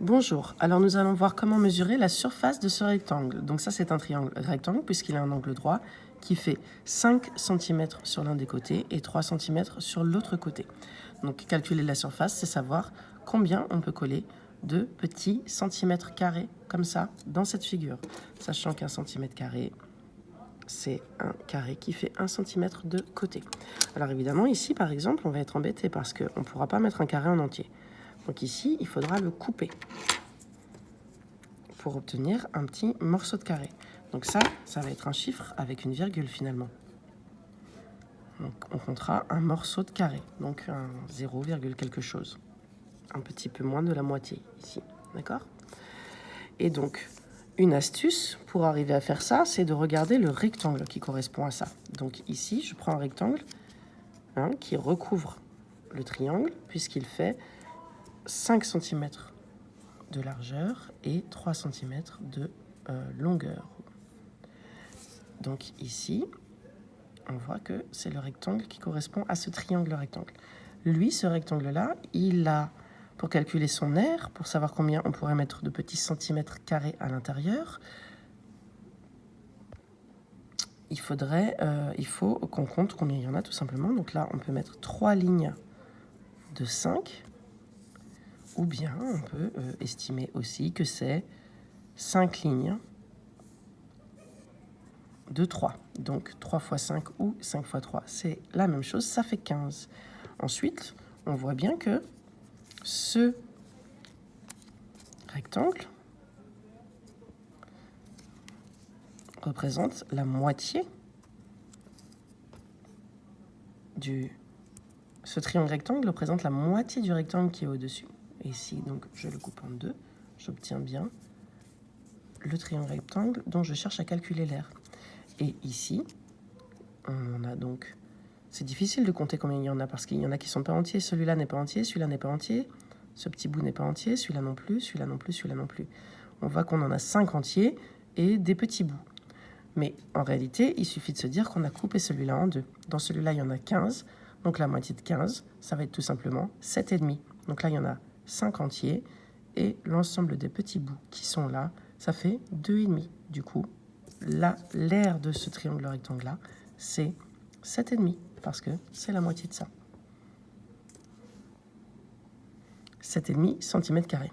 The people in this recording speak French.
Bonjour, alors nous allons voir comment mesurer la surface de ce rectangle. Donc ça c'est un triangle rectangle puisqu'il a un angle droit qui fait 5 cm sur l'un des côtés et 3 cm sur l'autre côté. Donc calculer la surface, c'est savoir combien on peut coller de petits centimètres carrés comme ça dans cette figure. Sachant qu'un centimètre carré, c'est un carré qui fait 1 cm de côté. Alors évidemment ici par exemple on va être embêté parce qu'on ne pourra pas mettre un carré en entier. Donc ici, il faudra le couper pour obtenir un petit morceau de carré. Donc ça va être un chiffre avec une virgule finalement. Donc on comptera un morceau de carré, donc un 0, quelque chose. Un petit peu moins de la moitié ici, d'accord? Et donc, une astuce pour arriver à faire ça, c'est de regarder le rectangle qui correspond à ça. Donc ici, je prends un rectangle qui recouvre le triangle puisqu'il fait 5 cm de largeur et 3 cm de longueur. Donc ici, on voit que c'est le rectangle qui correspond à ce triangle rectangle. Lui, ce rectangle-là, il a, pour calculer son aire, pour savoir combien on pourrait mettre de petits centimètres carrés à l'intérieur, il faut qu'on compte combien il y en a tout simplement. Donc là, on peut mettre 3 lignes de 5. Ou bien on peut estimer aussi que c'est 5 lignes de 3. Donc 3 fois 5 ou 5 fois 3, c'est la même chose, ça fait 15. Ensuite, on voit bien que ce rectangle représente la moitié Ce triangle rectangle représente la moitié du rectangle qui est au-dessus. Et ici, donc, je le coupe en deux. J'obtiens bien le triangle rectangle dont je cherche à calculer l'aire. Et ici, on a donc... C'est difficile de compter combien il y en a parce qu'il y en a qui ne sont pas entiers. Celui-là n'est pas entier, celui-là n'est pas entier. Ce petit bout n'est pas entier, celui-là non plus, celui-là non plus, celui-là non plus. On voit qu'on en a 5 entiers et des petits bouts. Mais en réalité, il suffit de se dire qu'on a coupé celui-là en deux. Dans celui-là, il y en a 15. Donc la moitié de 15, ça va être tout simplement 7,5. Donc là, il y en a 5 entiers. Et l'ensemble des petits bouts qui sont là, ça fait 2,5. Du coup, l'aire de ce triangle rectangle-là, c'est 7,5. Parce que c'est la moitié de ça. 7,5 cm².